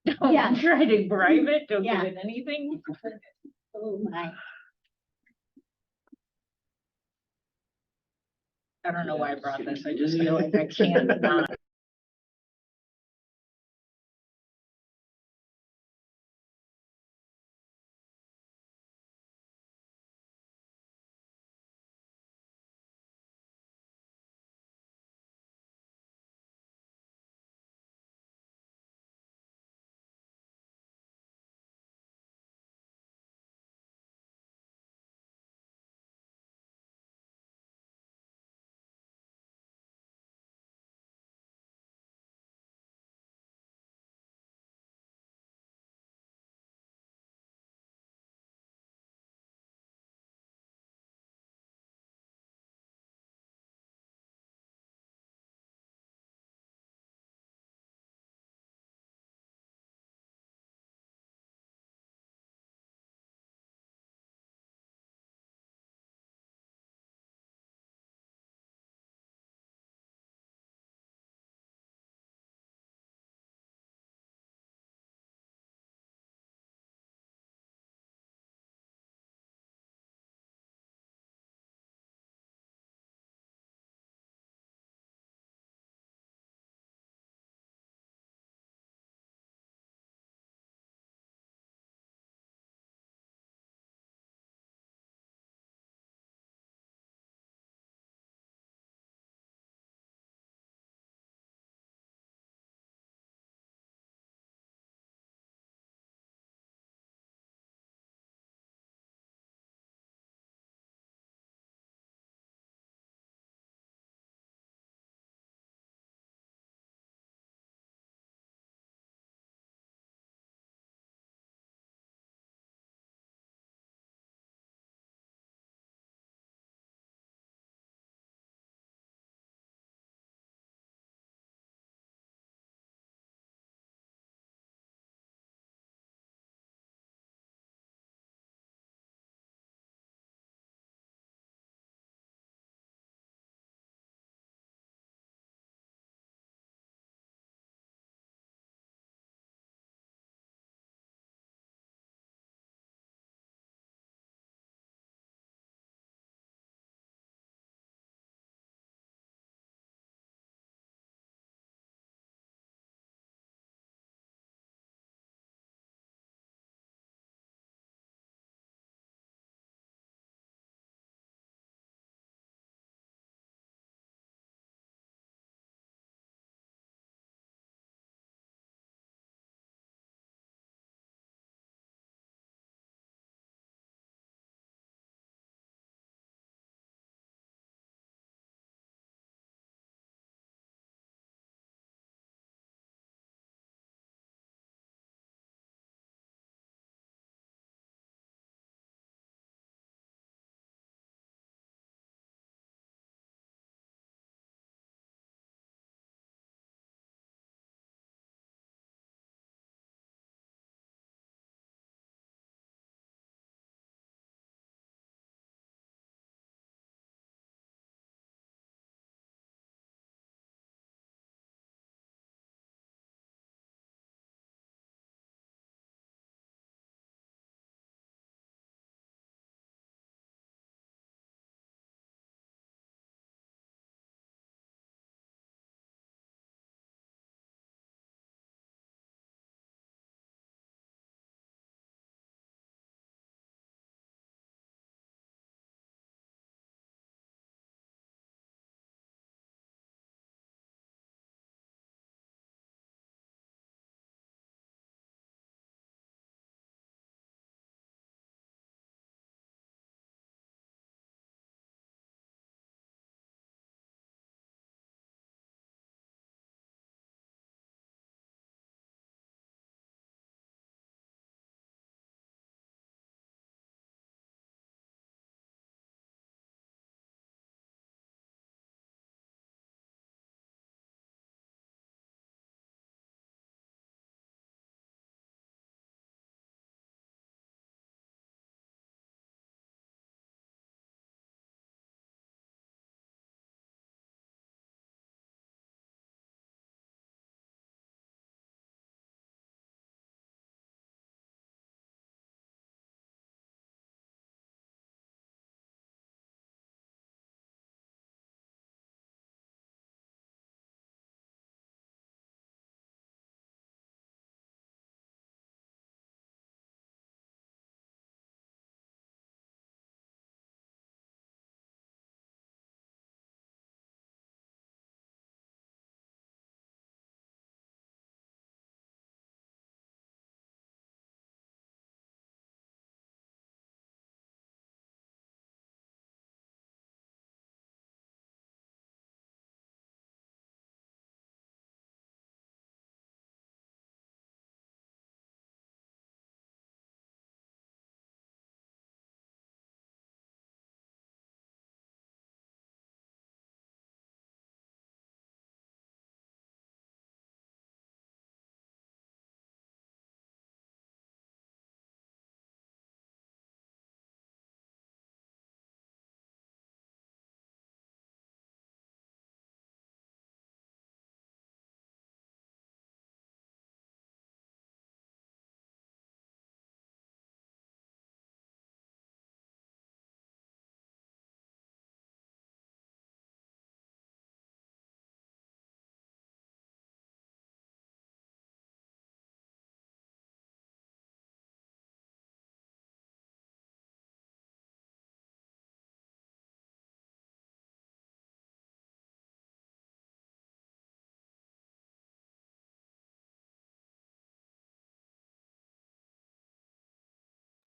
Don't Yeah. try to bribe it, don't Yeah. give it anything. Oh, my. I don't know why I brought this, I just feel like I can't not.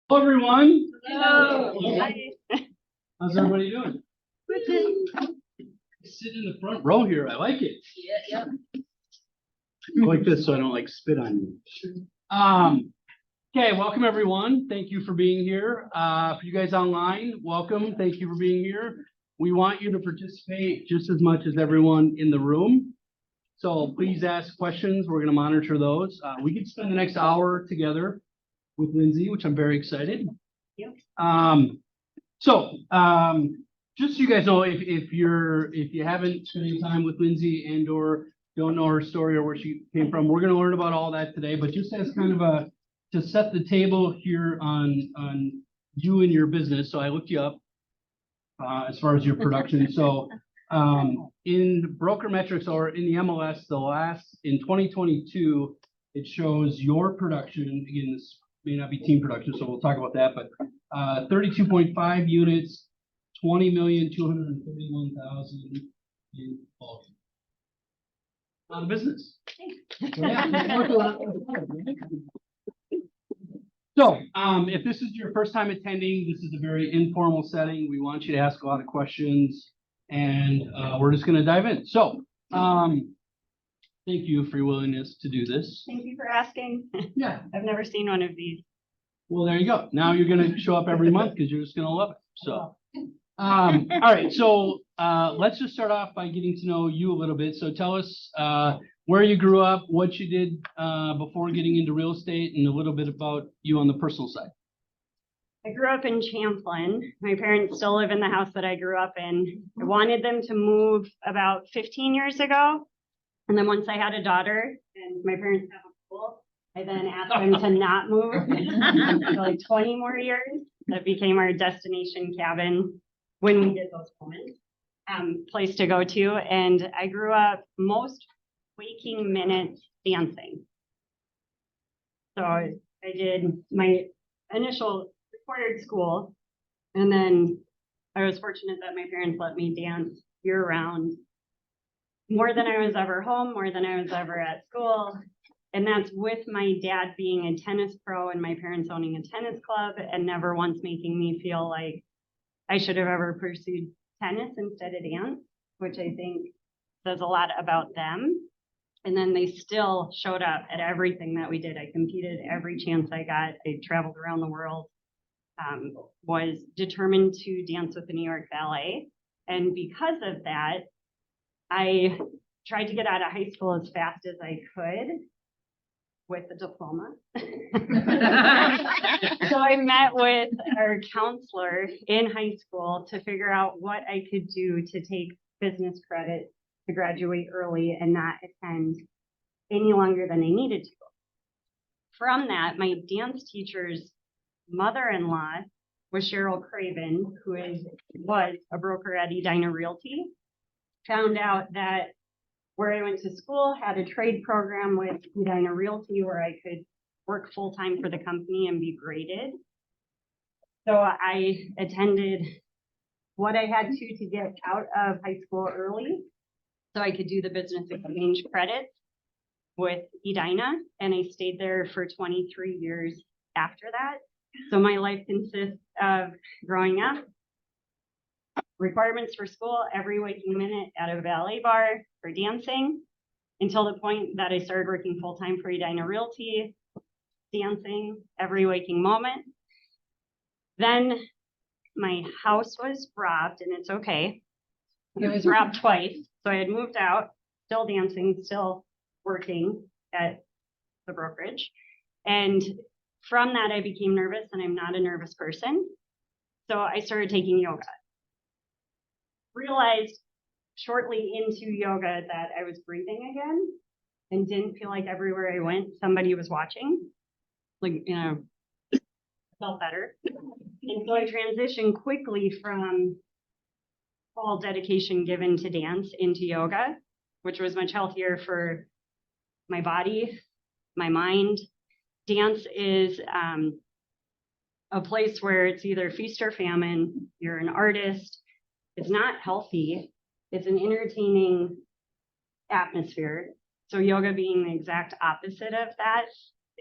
Hello, everyone. Hello. How's everybody doing? Sit in the front row here. I like it. Yeah. I like this so I don't like spit on you. Okay, welcome everyone. Thank you for being here. For you guys online, welcome. Thank you for being here. We want you to participate just as much as everyone in the room. So please ask questions. We're going to monitor those. We could spend the next hour together with Lindsey, which I'm very excited. Yep. Just so you guys know, if you haven't spent any time with Lindsey and or don't know her story or where she came from, we're going to learn about all that today. But just as kind of to set the table here on you and your business. So I looked you up as far as your production. So in broker metrics or in the MLS, in 2022, it shows your production. Again, this may not be team production, so we'll talk about that. But 32.5 units, 20,231,000 in volume. Out of business. So, if this is your first time attending, this is a very informal setting. We want you to ask a lot of questions, and we're just going to dive in. So, thank you for your willingness to do this. Thank you for asking. Yeah. I've never seen one of these. Well, there you go. Now you're going to show up every month because you're just going to love it. So, all right. So, let's just start off by getting to know you a little bit. So, tell us where you grew up, what you did before getting into real estate, and a little bit about you on the personal side. I grew up in Champlin. My parents still live in the house that I grew up in. I wanted them to move about 15 years ago. And then once I had a daughter and my parents have a pool, I then asked them to not move for like 20 more years. That became our destination cabin when we did those moments. Place to go to. And I grew up most waking minutes dancing. So I did my initial required school, and then I was fortunate that my parents let me dance year round, more than I was ever home, more than I was ever at school. And that's with my dad being a tennis pro and my parents owning a tennis club and never once making me feel like I should have ever pursued tennis instead of dance, which I think says a lot about them. And then they still showed up at everything that we did. I competed every chance I got. I traveled around the world, was determined to dance with the New York Ballet. And because of that, I tried to get out of high school as fast as I could with a diploma. So I met with our counselor in high school to figure out what I could do to take business credit to graduate early and not attend any longer than I needed to. From that, my dance teacher's mother-in-law was Cheryl Craven, who was a broker at Edina Realty, found out that where I went to school had a trade program with Edina Realty where I could work full-time for the company and be graded. So I attended what I had to get out of high school early so I could do the business exchange credits with Edina, and I stayed there for 23 years after that. So my life consists of growing up, requirements for school every waking minute at a ballet bar for dancing, until the point that I started working full-time for Edina Realty, dancing every waking moment. Then my house was robbed, and it's okay. It was robbed twice. So I had moved out, still dancing, still working at the brokerage. And from that, I became nervous, and I'm not a nervous person. So I started taking yoga. Realized shortly into yoga that I was breathing again and didn't feel like everywhere I went, somebody was watching. Like, felt better. And so I transitioned quickly from all dedication given to dance into yoga, which was much healthier for my body, my mind. Dance is a place where it's either feast or famine. You're an artist. It's not healthy. It's an entertaining atmosphere. So yoga being the exact opposite of that,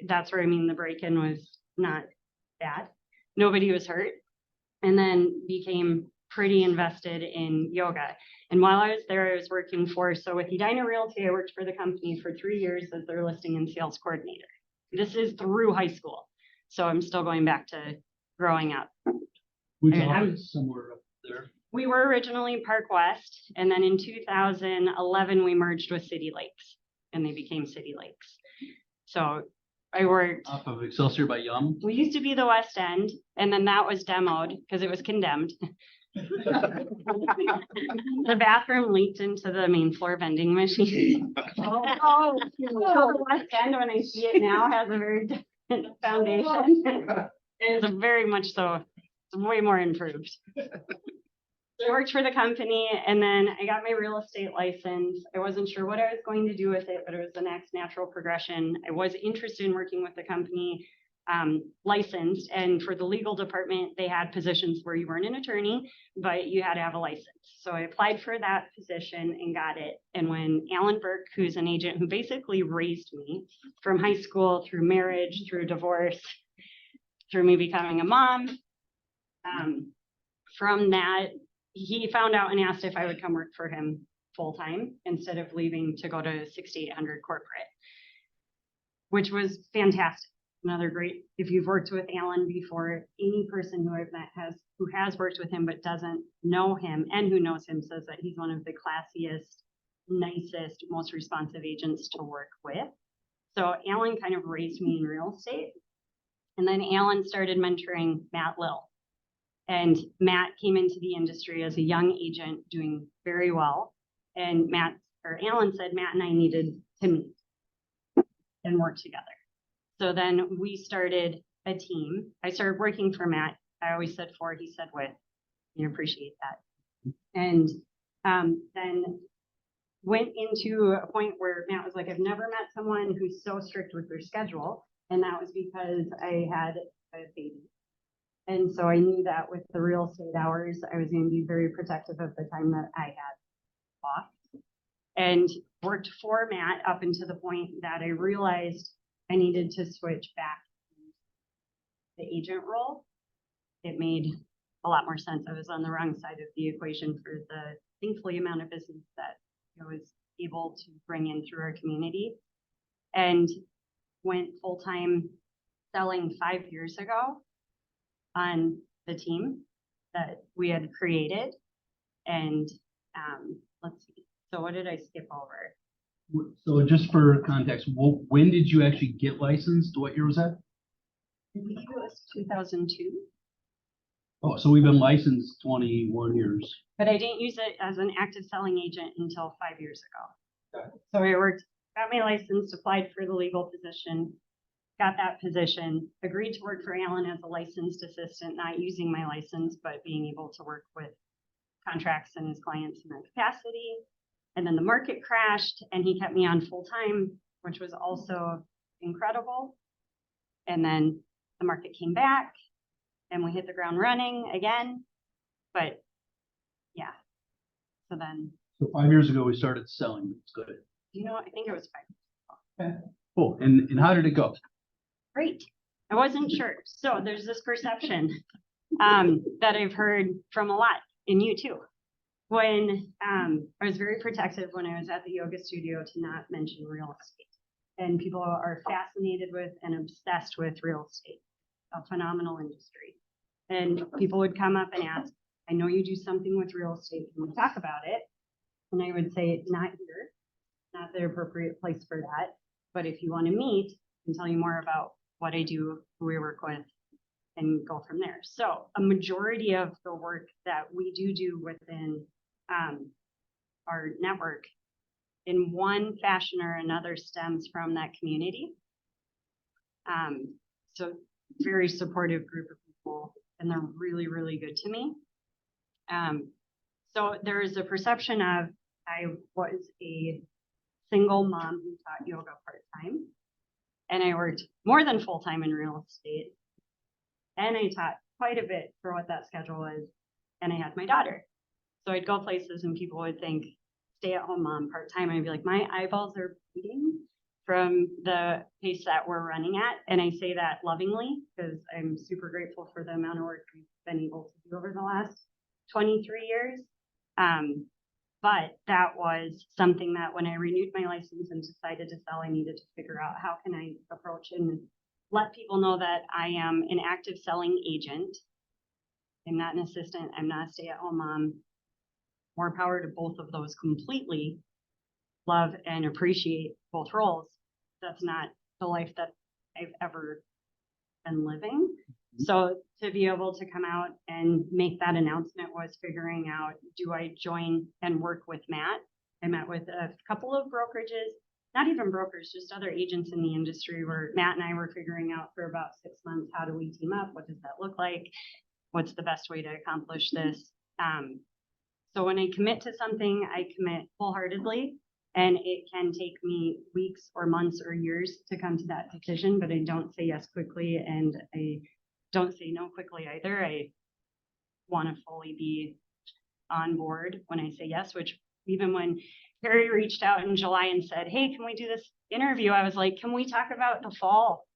that's where I mean the break-in was not bad. nobody was hurt, and then became pretty invested in yoga. And while I was there, I was working so with Edina Realty, I worked for the company for 3 years as their listing and sales coordinator. This is through high school. So I'm still going back to growing up. Which And I'm- office somewhere up there? We were originally Park West, and then in 2011, we merged with City Lakes, and they became City Lakes. So I worked, Off of Excelsior by Yum. we used to be the West End, and then that was demoed because it was condemned. The bathroom leaked into the main floor vending machine. Oh, the West End, when I see it now, has a very different foundation. It is very much so, it's way more improved. I worked for the company, and then I got my real estate license. I wasn't sure what I was going to do with it, but it was the next natural progression. I was interested in working with the company, licensed, and for the legal department, they had positions where you weren't an attorney, but you had to have a license. So I applied for that position and got it. And when Alan Burke, who's an agent who basically raised me from high school through marriage, through divorce, through me becoming a mom, from that, he found out and asked if I would come work for him full-time instead of leaving to go to 6800 corporate, which was fantastic. Another great, if you've worked with Alan before, any person who I've met who has worked with him but doesn't know him and who knows him says that he's one of the classiest, nicest, most responsive agents to work with. So Alan kind of raised me in real estate. And then Alan started mentoring Matt Lill. And Matt came into the industry as a young agent doing very well. And Alan said Matt and I needed to meet and work together. So then we started a team. I started working for Matt. I always said for, he said with. You appreciate that. And then went into a point where Matt was like, I've never met someone who's so strict with their schedule. And that was because I had a baby. And so I knew that with the real estate hours, I was going to be very protective of the time that I had off. And worked for Matt up until the point that I realized I needed to switch back to the agent role. It made a lot more sense. I was on the wrong side of the equation for the thankfully amount of business that I was able to bring in through our community, and went full-time selling 5 years ago on the team that we had created. And let's see. So what did I skip over? So just for context, when did you actually get licensed? What year was that? I believe it was 2002. Oh, so we've been licensed 21 years. But I didn't use it as an active selling agent until 5 years ago. Okay. So I got my license, applied for the legal position, got that position, agreed to work for Alan as a licensed assistant, not using my license, but being able to work with contracts and his clients in that capacity. And then the market crashed and he kept me on full time, which was also incredible. And then the market came back and we hit the ground running again. But yeah, so then. So 5 years ago, we started selling. It's good. I think it was 5. Okay. Cool. And how did it go? Great. I wasn't sure. So there's this perception that I've heard from a lot, and you too. When I was very protective when I was at the yoga studio to not mention real estate. And people are fascinated with and obsessed with real estate, a phenomenal industry. And people would come up and ask, I know you do something with real estate. Can we talk about it? And I would say, not here, not the appropriate place for that. But if you want to meet, I can tell you more about what I do, who we work with, and go from there. So a majority of the work that we do within our network in one fashion or another stems from that community. So very supportive group of people, and they're really, really good to me. So there is a perception of I was a single mom who taught yoga part-time, and I worked more than full-time in real estate, and I taught quite a bit for what that schedule was, and I had my daughter. So I'd go places and people would think stay-at-home mom part-time. I'd be like, my eyeballs are bleeding from the pace that we're running at. And I say that lovingly because I'm super grateful for the amount of work we've been able to do over the last 23 years. But that was something that when I renewed my license and decided to sell, I needed to figure out how can I approach and let people know that I am an active selling agent. I'm not an assistant. I'm not a stay-at-home mom. More power to both of those completely. Love and appreciate both roles. That's not the life that I've ever been living. So to be able to come out and make that announcement was figuring out, do I join and work with Matt? I met with a couple of brokerages, not even brokers, just other agents in the industry where Matt and I were figuring out for about 6 months, how do we team up? What does that look like? What's the best way to accomplish this? So when I commit to something, I commit wholeheartedly. And it can take me weeks or months or years to come to that decision, but I don't say yes quickly and I don't say no quickly either. I want to fully be on board when I say yes, which even when Harry reached out in July and said, hey, can we do this interview? I was like, can we talk about the fall?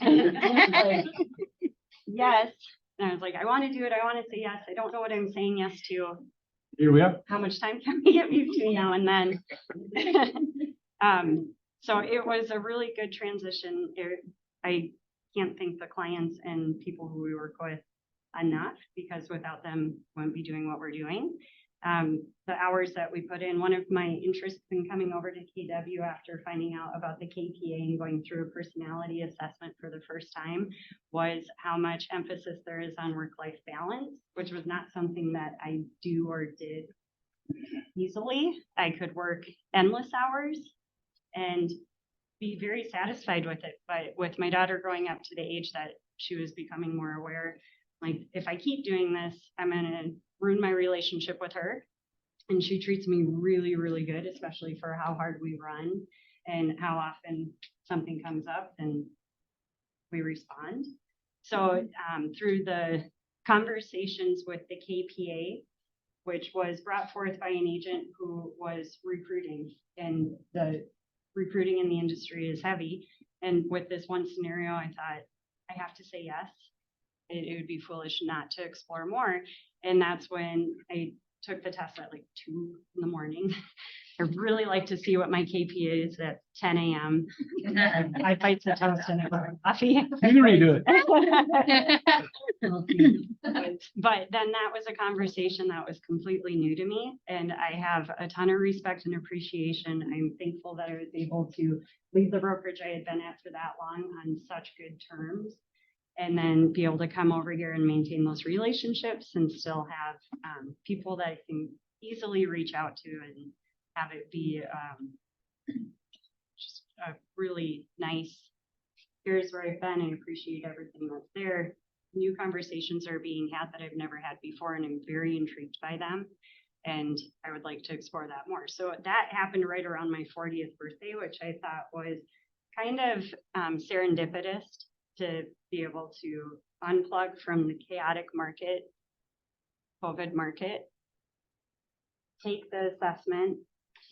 And like, yes. And I was like, I want to do it. I want to say yes. I don't know what I'm saying yes to. Here we are. How much time can we get between now and then? So it was a really good transition. I can't thank the clients and people who we work with enough because without them, we wouldn't be doing what we're doing. The hours that we put in, one of my interests in coming over to KW after finding out about the KPA and going through a personality assessment for the first time was how much emphasis there is on work-life balance, which was not something that I do or did easily. I could work endless hours and be very satisfied with it. But with my daughter growing up to the age that she was becoming more aware, like if I keep doing this, I'm going to ruin my relationship with her. And she treats me really, really good, especially for how hard we run and how often something comes up and we respond. So through the conversations with the KPA, which was brought forth by an agent who was recruiting, and the recruiting in the industry is heavy. And with this one scenario, I thought, I have to say yes. It would be foolish not to explore more. And that's when I took the test at like 2 in the morning. I really like to see what my KPA is at 10 a.m. I bite the toast and I go coffee. You can redo it. But then that was a conversation that was completely new to me. And I have a ton of respect and appreciation. I'm thankful that I was able to leave the brokerage I had been at for that long on such good terms. And then be able to come over here and maintain those relationships and still have people that I can easily reach out to and have it be just a really nice, here's where I've been. I appreciate everything that's there. New conversations are being had that I've never had before, and I'm very intrigued by them. And I would like to explore that more. So that happened right around my 40th birthday, which I thought was kind of serendipitous to be able to unplug from the chaotic market, COVID market, take the assessment,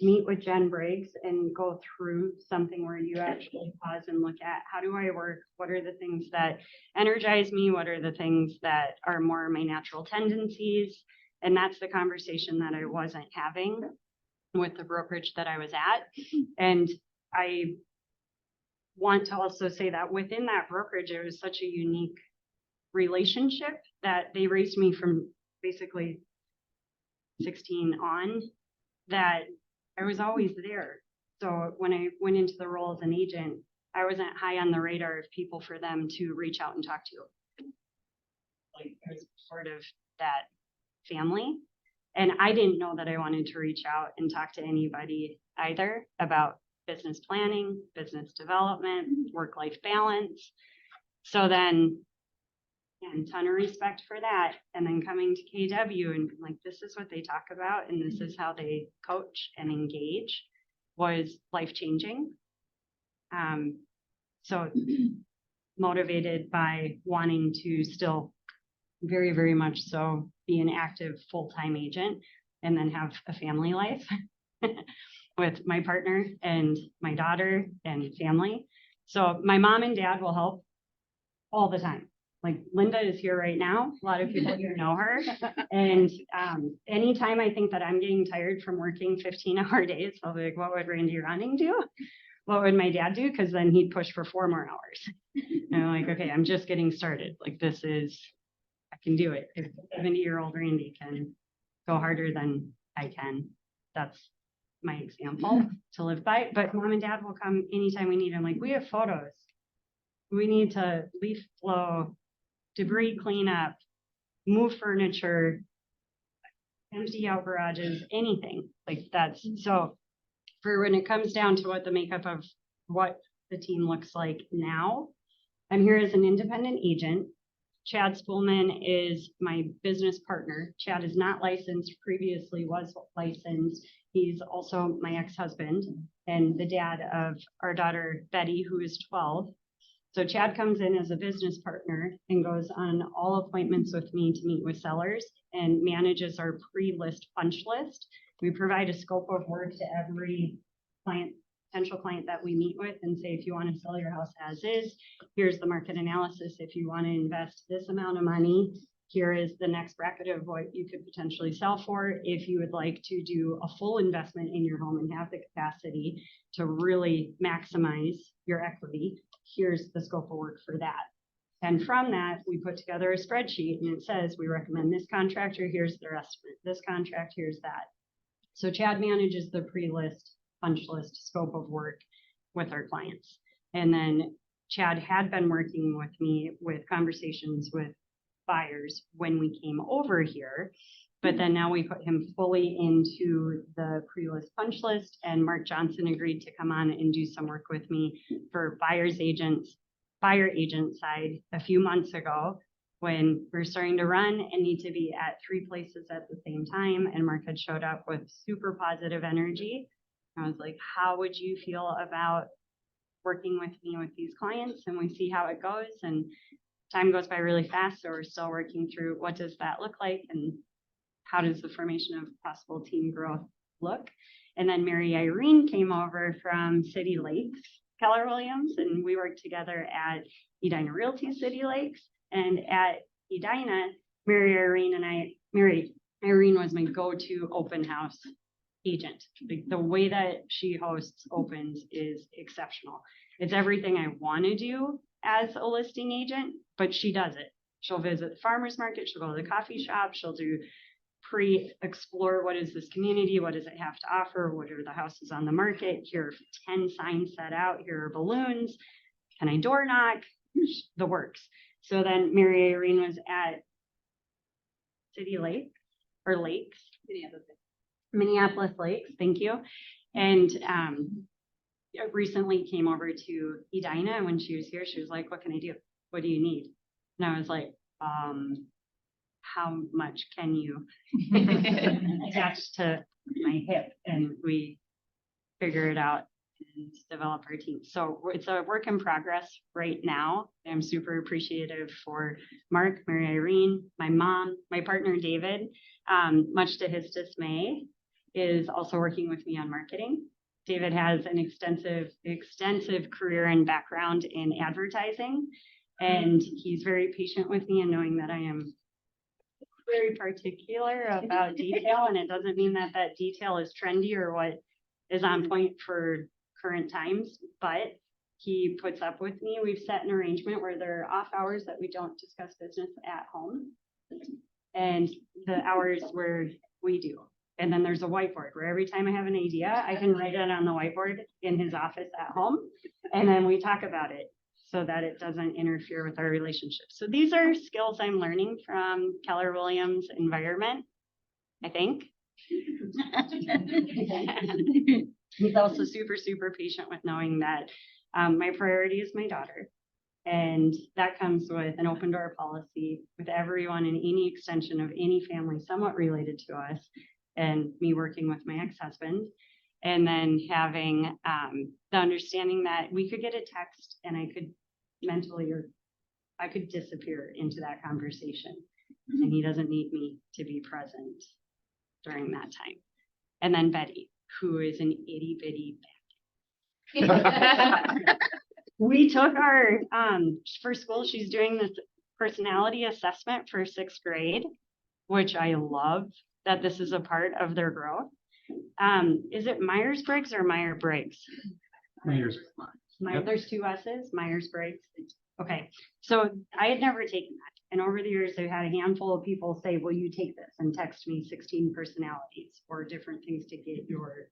meet with Jen Briggs and go through something where you actually pause and look at how do I work? What are the things that energize me? What are the things that are more my natural tendencies? And that's the conversation that I wasn't having with the brokerage that I was at. And I want to also say that within that brokerage, it was such a unique relationship that they raised me from basically 16 on, that I was always there. So when I went into the role as an agent, I wasn't high on the radar of people for them to reach out and talk to. Like I was part of that family. And I didn't know that I wanted to reach out and talk to anybody either about business planning, business development, work-life balance. So then, and ton of respect for that. And then coming to KW and like, this is what they talk about and this is how they coach and engage was life-changing. So motivated by wanting to still very, very much so be an active full-time agent and then have a family life. with my partner and my daughter and family. So my mom and dad will help all the time. Like Linda is here right now. A lot of people here know her. And anytime I think that I'm getting tired from working 15-hour days, I'll be like, what would Randy Ronning do? What would my dad do? Because then he'd push for 4 more hours. And I'm like, okay, I'm just getting started. Like this is, I can do it. If 70-year-old Randy can go harder than I can, that's my example to live by. But mom and dad will come anytime we need them. Like we have photos. We need to leaf blow, debris cleanup, move furniture, empty out garages, anything like that's so for when it comes down to what the makeup of what the team looks like now. I'm here as an independent agent. Chad Spoolman is my business partner. Chad is not licensed, previously was licensed. He's also my ex-husband and the dad of our daughter, Betty, who is 12. So Chad comes in as a business partner and goes on all appointments with me to meet with sellers and manages our pre-list punch list. We provide a scope of work to every client, potential client that we meet with and say, if you want to sell your house as is, here's the market analysis. If you want to invest this amount of money, here is the next bracket of what you could potentially sell for. If you would like to do a full investment in your home and have the capacity to really maximize your equity, here's the scope of work for that. And from that, we put together a spreadsheet and it says, we recommend this contractor, here's their estimate, this contract, here's that. So Chad manages the pre-list, punch list, scope of work with our clients. And then Chad had been working with me with conversations with buyers when we came over here, but then now we put him fully into the pre-list punch list, and Mark Johnson agreed to come on and do some work with me for buyer agent side a few months ago when we're starting to run and need to be at 3 places at the same time. And Mark had showed up with super positive energy. I was like, how would you feel about working with me with these clients? And we see how it goes. And time goes by really fast. So we're still working through what does that look like and how does the formation of possible team growth look? And then Mary Irene came over from City Lakes, Keller Williams, and we worked together at Edina Realty City Lakes. And at Edina, Mary Irene was my go-to open house agent. Like the way that she hosts opens is exceptional. It's everything I want to do as a listing agent, but she does it. She'll visit the farmer's market, she'll go to the coffee shop, she'll do explore what is this community, what does it have to offer, what are the houses on the market, here are 10 signs set out, here are balloons, can I door knock, the works. So then Mary Irene was at City Lake or Lakes, Minneapolis Lakes, thank you. And recently came over to Edina, and when she was here, she was like, what can I do? What do you need? And I was like, how much can you attach to my hip? And we figure it out and develop our team. So it's a work in progress right now. I'm super appreciative for Mark, Mary Irene, my mom, my partner, David, much to his dismay, is also working with me on marketing. David has an extensive career and background in advertising, and he's very patient with me in knowing that I am very particular about detail, and it doesn't mean that that detail is trendy or what is on point for current times, but he puts up with me. We've set an arrangement where there are off hours that we don't discuss business at home, and the hours where we do. And then there's a whiteboard where every time I have an idea, I can write it on the whiteboard in his office at home, and then we talk about it so that it doesn't interfere with our relationship. So these are skills I'm learning from Keller Williams environment, I think. He's also super patient with knowing that my priority is my daughter. And that comes with an open door policy with everyone in any extension of any family somewhat related to us, and me working with my ex-husband. And then having the understanding that we could get a text and I could mentally, or I could disappear into that conversation, and he doesn't need me to be present during that time. And then Betty. who is an itty bitty. We took our, for school, she's doing this personality assessment for 6th grade, which I love that this is a part of their growth. Is it Myers-Briggs or Meyer-Briggs? Myers. Yep. There's 2 S's, Myers-Briggs. Okay, so I had never taken that. And over the years, I've had a handful of people say, will you take this and text me 16 personalities or different things to get your,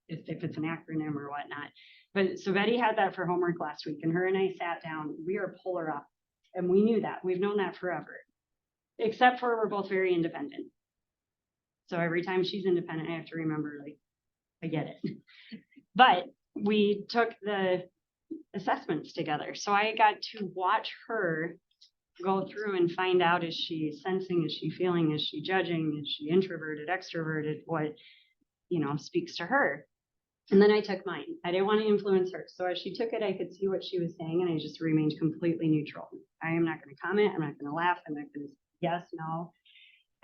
if it's an acronym or whatnot. But so Betty had that for homework last week, and her and I sat down. We are polar opposites, and we knew that. We've known that forever, except for we're both very independent. So every time she's independent, I have to remember, like, I get it. But we took the assessments together. So I got to watch her go through and find out, is she sensing, is she feeling, is she judging, is she introverted, extroverted, what, speaks to her. And then I took mine. I didn't want to influence her. So as she took it, I could see what she was saying, and I just remained completely neutral. I am not going to comment. I'm not going to laugh. I'm not going to yes, no.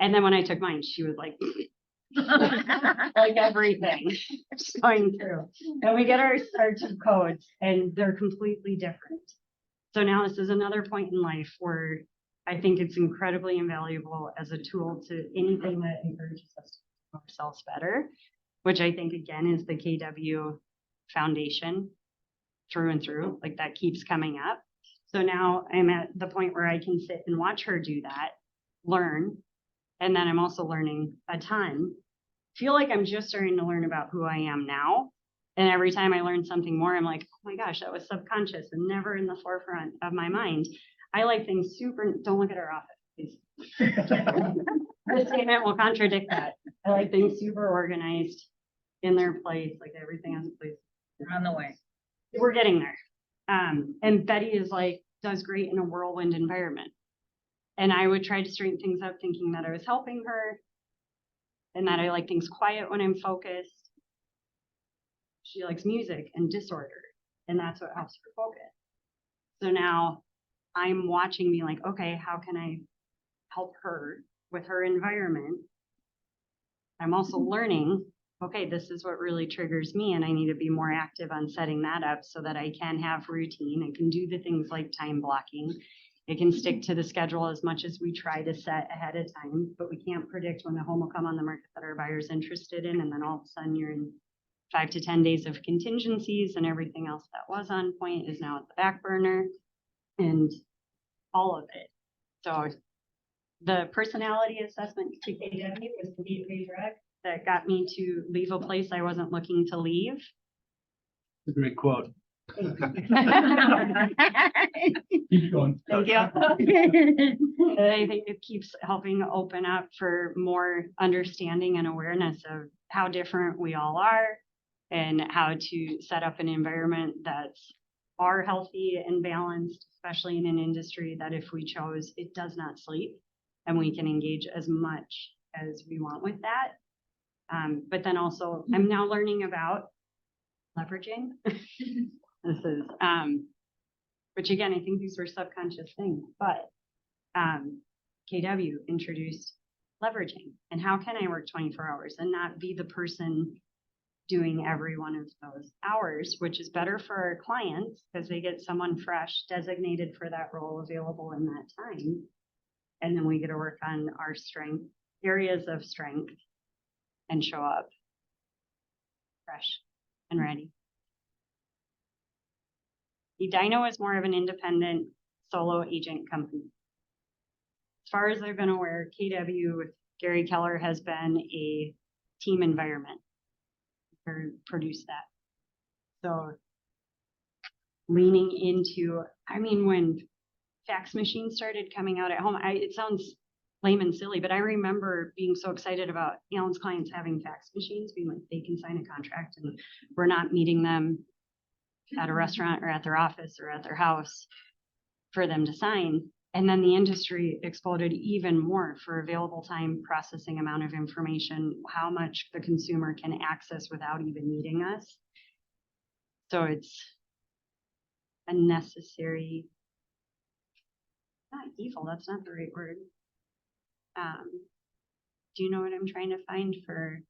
And then when I took mine, she was like, like everything going through. And we get our 2 codes, and they're completely different. So now this is another point in life where I think it's incredibly invaluable as a tool to anything that encourages us to know ourselves better, which I think, again, is the KW foundation through and through. Like, that keeps coming up. So now I'm at the point where I can sit and watch her do that, learn, and then I'm also learning a ton. Feel like I'm just starting to learn about who I am now. And every time I learn something more, I'm like, oh my gosh, that was subconscious and never in the forefront of my mind. I like things super, don't look at our office, please. This statement will contradict that. I like things super organized, in their place, like everything has a place. We're on the way. We're getting there. And Betty is like, does great in a whirlwind environment. And I would try to straighten things up thinking that I was helping her and that I like things quiet when I'm focused. She likes music and disorder, and that's what helps her focus. So now I'm watching, me like, okay, how can I help her with her environment? I'm also learning, okay, this is what really triggers me, and I need to be more active on setting that up so that I can have routine. I can do the things like time blocking. It can stick to the schedule as much as we try to set ahead of time, but we can't predict when a home will come on the market that our buyer's interested in, and then all of a sudden you're in 5 to 10 days of contingencies, and everything else that was on point is now at the back burner, and all of it. So the personality assessment to KW was the 8-page rec that got me to leave a place I wasn't looking to leave. A great quote. Thank Keep going. you. I think it keeps helping open up for more understanding and awareness of how different we all are and how to set up an environment that's healthy and balanced, especially in an industry that, if we chose, it does not sleep, and we can engage as much as we want with that. But then also, I'm now learning about leveraging. This is, which again, I think these were subconscious things, but KW introduced leveraging, and how can I work 24 hours and not be the person doing every one of those hours, which is better for our clients because they get someone fresh designated for that role available in that time. And then we get to work on our areas of strength, and show up fresh and ready. eDino is more of an independent solo agent company. As far as I've been aware, KW with Gary Keller has been a team environment or produced that. So leaning into, when fax machines started coming out at home, it sounds lame and silly, but I remember being so excited about Alan's clients having fax machines, being like, they can sign a contract and we're not meeting them at a restaurant or at their office or at their house for them to sign. And then the industry exploded even more for available time processing amount of information, how much the consumer can access without even needing us. So it's a necessary, not evil, that's not the right word. Do you know what I'm trying to find for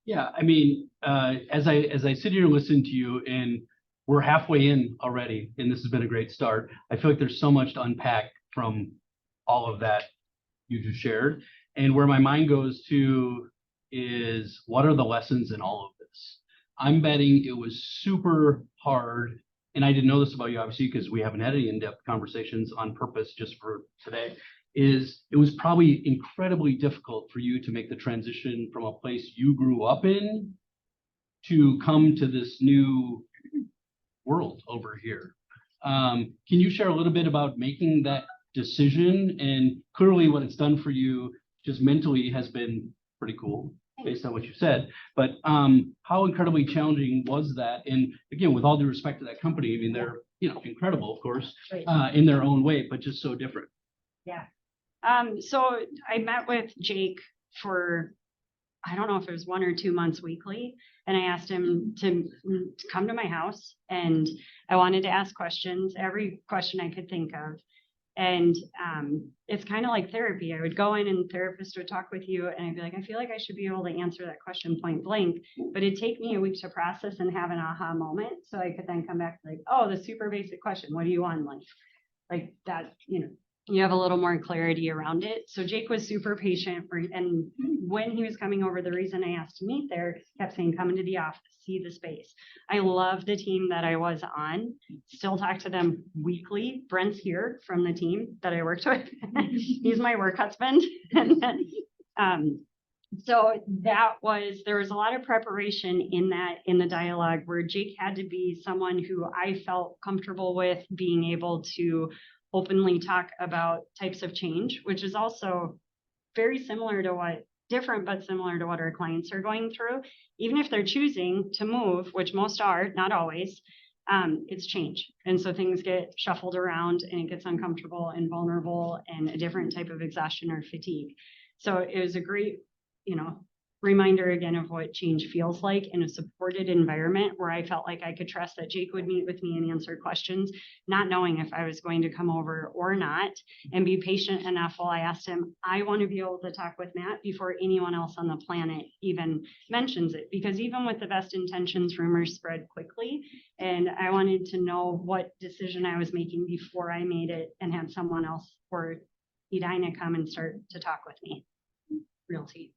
Yeah, I mean, as I sit here and listen to you, and we're halfway in already, and this has been a great start. I feel like there's so much to unpack from all of that you just shared. And where my mind goes to is, what are the lessons in all of this? I'm betting it was super hard, and I didn't know this about you, obviously, because we haven't had any in-depth conversations on purpose just for today. It was probably incredibly difficult for you to make the transition from a place you grew up in to come to this new world over here. Can you share a little bit about making that decision? And clearly what it's done for you just mentally has been pretty cool based on what you said. But how incredibly challenging was that? And again, with all due respect to that company, I mean, they're, incredible, of course, in their own way, but just so different. Yeah. So I met with Jake for, I don't know if it was 1 or 2 months weekly, and I asked him to come to my house, and I wanted to ask questions, every question I could think of. And it's kind of like therapy. I would go in and the therapist would talk with you, and I'd be like, I feel like I should be able to answer that question point blank, but it'd take me a week to process and have an aha moment. So I could then come back to like, oh, the super basic question, what do you want in life? Like that, you have a little more clarity around it. So Jake was super patient and when he was coming over, the reason I asked to meet there, kept saying, come into the office, see the space. I love the team that I was on, still talk to them weekly. Brent's here from the team that I worked with. He's my work husband. So there was a lot of preparation in the dialogue where Jake had to be someone who I felt comfortable with being able to openly talk about types of change, which is also very similar to different but similar to what our clients are going through. Even if they're choosing to move, which most are, not always, it's change. And so things get shuffled around and it gets uncomfortable and vulnerable and a different type of exhaustion or fatigue. So it was a great, reminder again of what change feels like in a supported environment where I felt like I could trust that Jake would meet with me and answer questions, not knowing if I was going to come over or not, and be patient enough while I asked him, I want to be able to talk with Matt before anyone else on the planet even mentions it, because even with the best intentions, rumors spread quickly, and I wanted to know what decision I was making before I made it and had someone else or Edina come and start to talk with me. Realty,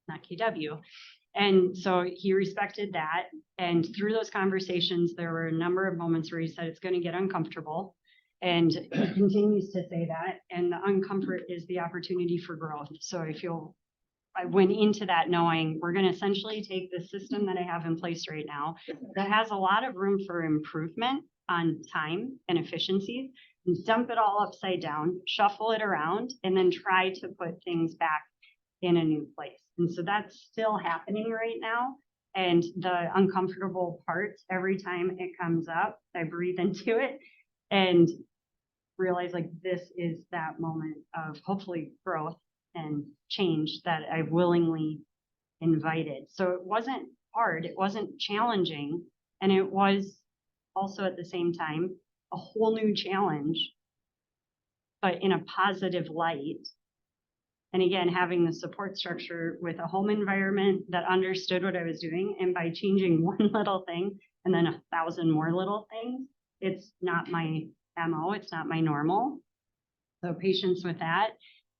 not KW. And so he respected that. And through those conversations, there were a number of moments where he said it's going to get uncomfortable. And he continues to say that. And the uncomfort is the opportunity for growth. So I went into that knowing we're going to essentially take the system that I have in place right now that has a lot of room for improvement on time and efficiency, and dump it all upside down, shuffle it around, and then try to put things back in a new place. And so that's still happening right now. And the uncomfortable parts, every time it comes up, I breathe into it and realize like this is that moment of hopefully growth and change that I willingly invited. So it wasn't hard, it wasn't challenging, and it was also at the same time a whole new challenge, but in a positive light. And again, having the support structure with a home environment that understood what I was doing. And by changing one little thing and then 1,000 more little things, it's not my MO, it's not my normal. So patience with that.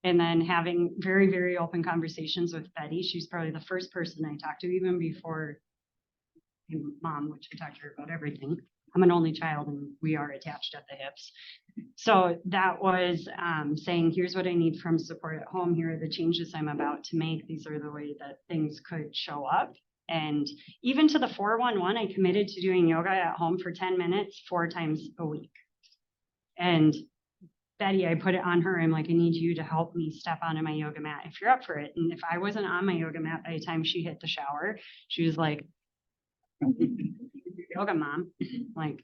And then having very, very open conversations with Betty. She's probably the first person I talked to, even before mom, which I talked to her about everything. I'm an only child and we are attached at the hips. So that was saying, here's what I need from support at home. Here are the changes I'm about to make. These are the way that things could show up. And even to the 411, I committed to doing yoga at home for 10 minutes, 4 times a week. And Betty, I put it on her. I'm like, I need you to help me step onto my yoga mat if you're up for it. And if I wasn't on my yoga mat by the time she hit the shower, she was like, yoga mom. Like,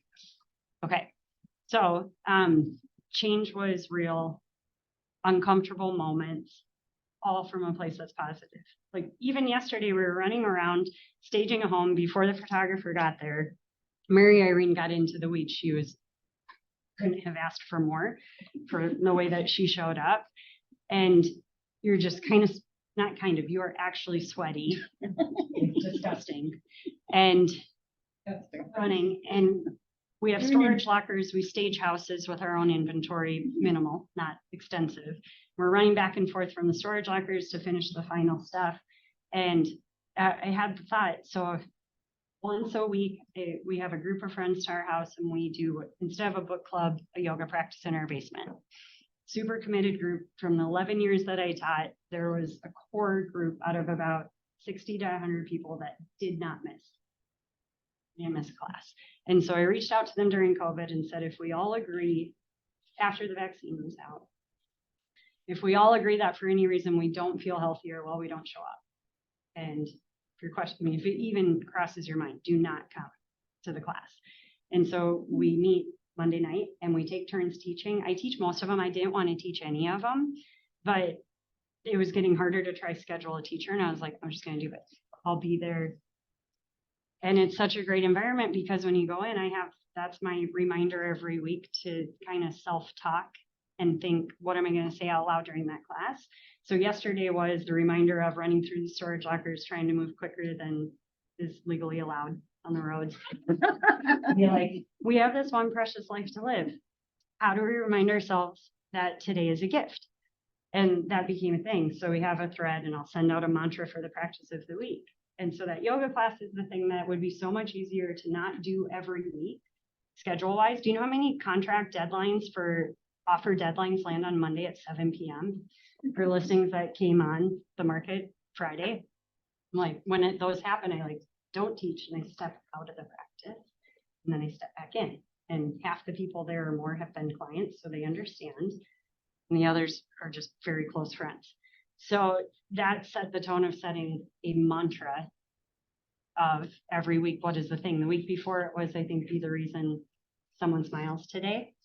okay. So change was real, uncomfortable moments, all from a place that's positive. Like even yesterday, we were running around staging a home before the photographer got there. Mary Irene got into the weeds. She couldn't have asked for more for the way that she showed up. And you're just kind of not kind of, you are actually sweaty. It's disgusting. And running, and we have storage lockers, we stage houses with our own inventory, minimal, not extensive. We're running back and forth from the storage lockers to finish the final stuff. And I had the thought, so once a week, we have a group of friends to our house and we do, instead of a book club, a yoga practice in our basement. Super committed group. From the 11 years that I taught, there was a core group out of about 60 to 100 people that did not miss a class. And so I reached out to them during COVID and said, if we all agree after the vaccine was out, if we all agree that for any reason we don't feel healthier, well, we don't show up. And if your question, I mean, if it even crosses your mind, do not come to the class. And so we meet Monday night and we take turns teaching. I teach most of them. I didn't want to teach any of them, but it was getting harder to try schedule a teacher. And I was like, I'm just going to do it. I'll be there. And it's such a great environment because when you go in, that's my reminder every week to kind of self-talk and think, what am I going to say out loud during that class? So yesterday was the reminder of running through the storage lockers, trying to move quicker than is legally allowed on the roads. Be like, we have this one precious life to live. How do we remind ourselves that today is a gift? And that became a thing. So we have a thread and I'll send out a mantra for the practice of the week. And so that yoga class is the thing that would be so much easier to not do every week, schedule wise. Do you know how many contract deadlines for offer deadlines land on Monday at 7 p.m. for listings that came on the market Friday? I'm like, when those happen, I don't teach and I step out of the practice and then I step back in. And half the people there or more have been clients, so they understand. And the others are just very close friends. So that set the tone of setting a mantra of every week. What is the thing? The week before it was, I think, be the reason someone smiles today,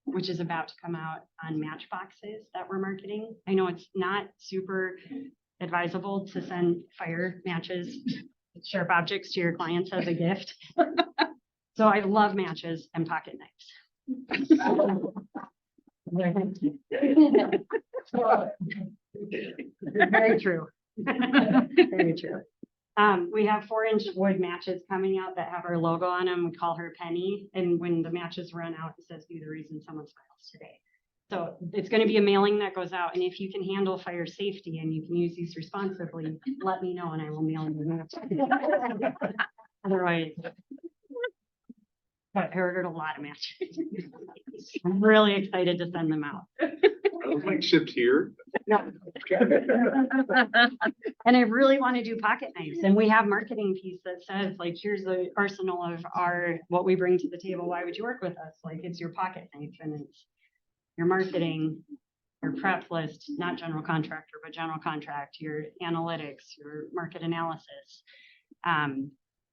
which is about to come out on matchboxes that we're marketing. I know it's not super advisable to send fire matches, sharp objects to your clients as a gift. So I love matches and pocket knives. Very true. Very true. We have 4-inch wood matches coming out that have our logo on them. We call her Penny. And when the matches run out, it says, be the reason someone smiles today. So it's going to be a mailing that goes out. And if you can handle fire safety and you can use these responsibly, let me know and I will mail you. Otherwise, I ordered a lot of matches. I'm really excited to send them out. Like shipped here? No. And I really want to do pocket knives. And we have marketing piece that says, here's the arsenal of what we bring to the table. Why would you work with us? It's your pocket knife and it's your marketing, your prep list, not general contractor, but general contract, your analytics, your market analysis.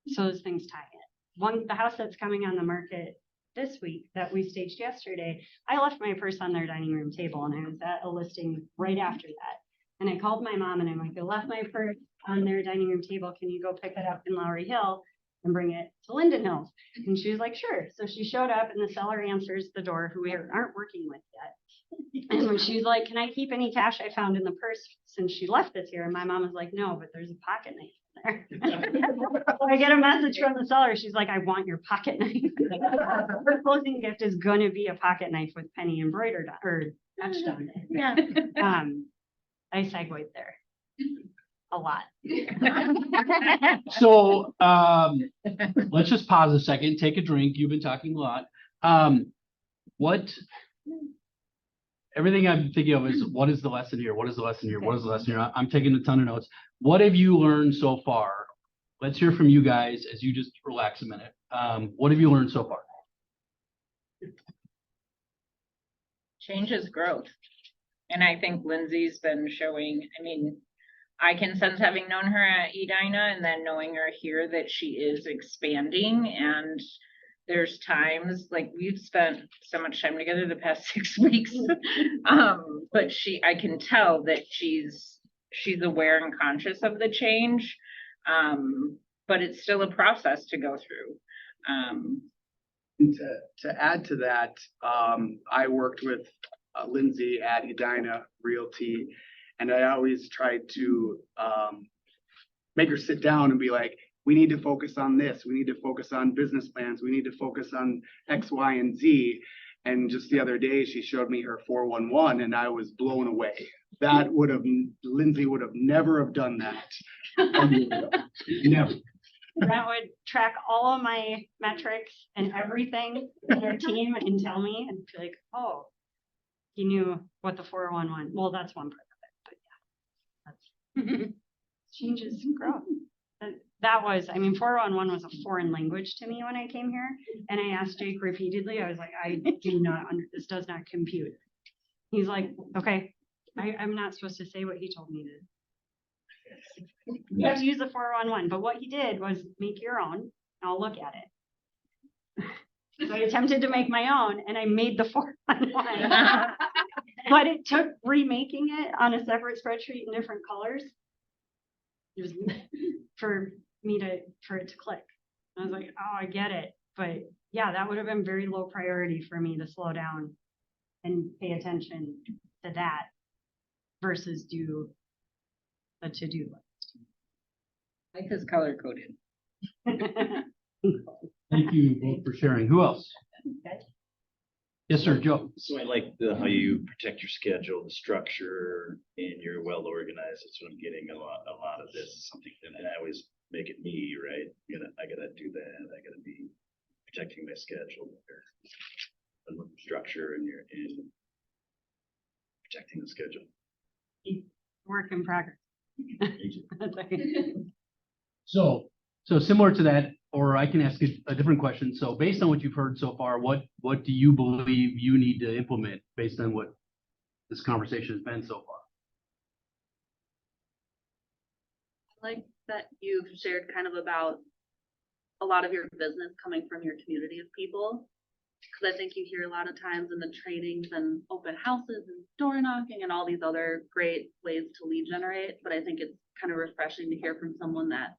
So those things tie in. The house that's coming on the market this week that we staged yesterday, I left my purse on their dining room table and I was at a listing right after that. And I called my mom and I'm like, I left my purse on their dining room table. Can you go pick it up in Lowry Hill and bring it to Linden Hills? And she was like, sure. So she showed up and the seller answers the door, who we aren't working with yet. And when she's like, can I keep any cash I found in the purse since she left this here? And my mom was like, no, but there's a pocket knife there. I get a message from the seller. She's like, I want your pocket knife. Her closing gift is going to be a pocket knife with Penny embroidered or etched on it. Yeah. I segued there a lot. So let's just pause a second, take a drink. You've been talking a lot. Everything I'm thinking of is, what is the lesson here? What is the lesson here? What is the lesson here? I'm taking a ton of notes. What have you learned so far? Let's hear from you guys as you just relax a minute. What have you learned so far? Change is growth. And I think Lindsay's been showing, I can sense, having known her at Edina and then knowing her here, that she is expanding. And there's times, we've spent so much time together the past 6 weeks, but I can tell that she's aware and conscious of the change, but it's still a process to go through. To add to that, I worked with Lindsay at Edina Realty, And I always tried to make her sit down and be like, we need to focus on this. We need to focus on business plans. We need to focus on X, Y, and Z. And just the other day, she showed me her 411 and I was blown away. That would have, Lindsay would have never have done that. Never. That would track all of my metrics and everything in our team and tell me and be like, oh, he knew what the 411, well, that's one part of it, but yeah. That's changes and growth. That was, I mean, 411 was a foreign language to me when I came here. And I asked Jake repeatedly, I was like, I do not, this does not compute. He's like, okay, I'm not supposed to say what he told me to. You have to use the 411, but what he did was make your own. I'll look at it. So I attempted to make my own and I made the 411. But it took remaking it on a separate spreadsheet in different colors. It was for it to click. I was like, oh, I get it. But yeah, that would have been very low priority for me to slow down and pay attention to that versus do a to-do Life is color coded. list. Thank you both for sharing. Who else? Okay. Yes, sir, Joe. So I like how you protect your schedule, the structure, and you're well organized. That's what I'm getting a lot of this is something, and I always make it me, right? I gotta do that. I gotta be protecting my schedule and structure and protecting the schedule. Work in progress. That's okay. So similar to that, or I can ask a different question. So based on what you've heard so far, what do you believe you need to implement based on what this conversation has been so far? I like that you've shared kind of about a lot of your business coming from your community of people. Because I think you hear a lot of times in the trainings and open houses and door knocking and all these other great ways to lead generate. But I think it's kind of refreshing to hear from someone that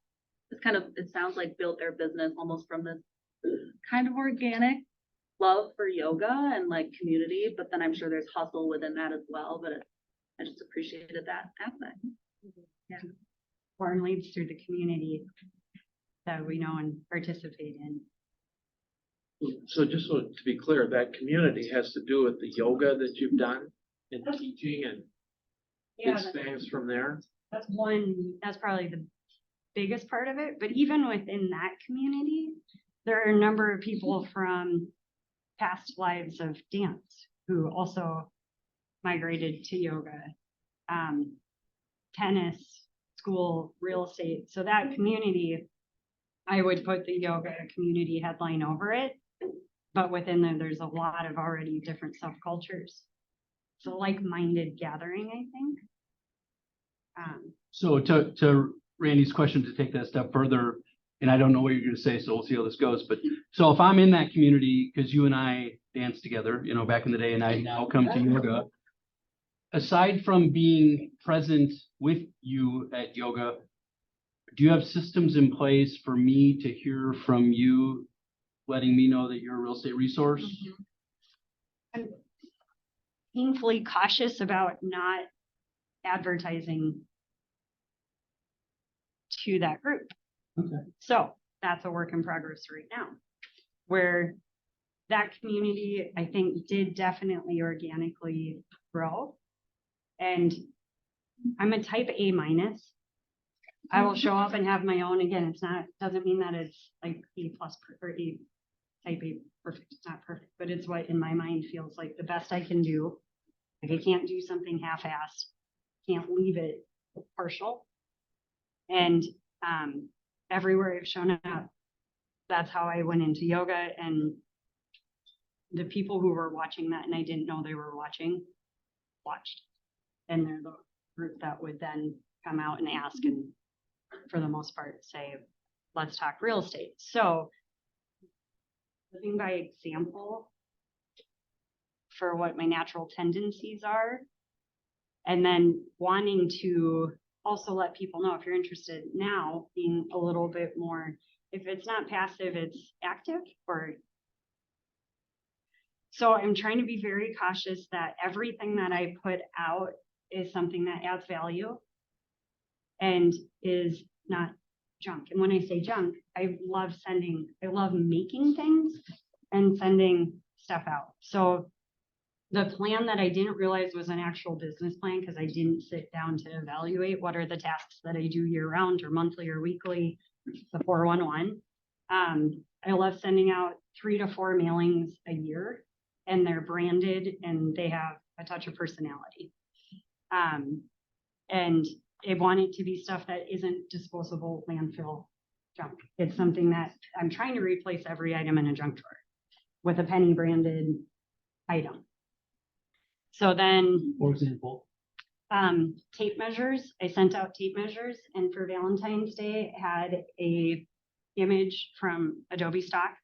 it sounds like built their business almost from this kind of organic love for yoga and like community. But then I'm sure there's hustle within that as well. But I just appreciated that aspect. Yeah. Born leads through the community that we know and participate in. So just to be clear, that community has to do with the yoga that you've done and teaching and Yeah, expands from there. that's probably the biggest part of it. But even within that community, there are a number of people from past lives of dance who also migrated to yoga, tennis, school, real estate. So that community, I would put the yoga community headline over it. But within there, there's a lot of already different subcultures. So like-minded gathering, I think. So to Randy's question, to take that a step further, and I don't know what you're going to say, so we'll see how this goes. But so if I'm in that community, because you and I danced together, back in the day, and I now come to yoga, aside from being present with you at yoga, do you have systems in place for me to hear from you, letting me know that you're a real estate resource? I'm painfully cautious about not advertising to that group. Okay. So that's a work in progress right now, where that community, I think, did definitely organically grow. And I'm a type A minus. I will show up and have my own. Again, doesn't mean that it's like A plus or A type A perfect. It's not perfect, but it's what in my mind feels like the best I can do. Like I can't do something half-assed, can't leave it partial. And everywhere I've shown up, that's how I went into yoga. And the people who were watching that and I didn't know they were watched. And they're the group that would then come out and ask and for the most part say, let's talk real estate. So living by example for what my natural tendencies are, and then wanting to also let people know if you're interested now, being a little bit more, if it's not passive, it's active. So I'm trying to be very cautious that everything that I put out is something that adds value and is not junk. And when I say junk, I love making things and sending stuff out. So the plan that I didn't realize was an actual business plan, because I didn't sit down to evaluate what are the tasks that I do year round or monthly or weekly, the 411. I love sending out 3 to 4 mailings a year, and they're branded and they have a touch of personality. And I want it to be stuff that isn't disposable landfill junk. It's something that I'm trying to replace every item in a junk drawer with a penny branded item. So then, For example, tape measures, I sent out tape measures, and for Valentine's Day had a image from Adobe stock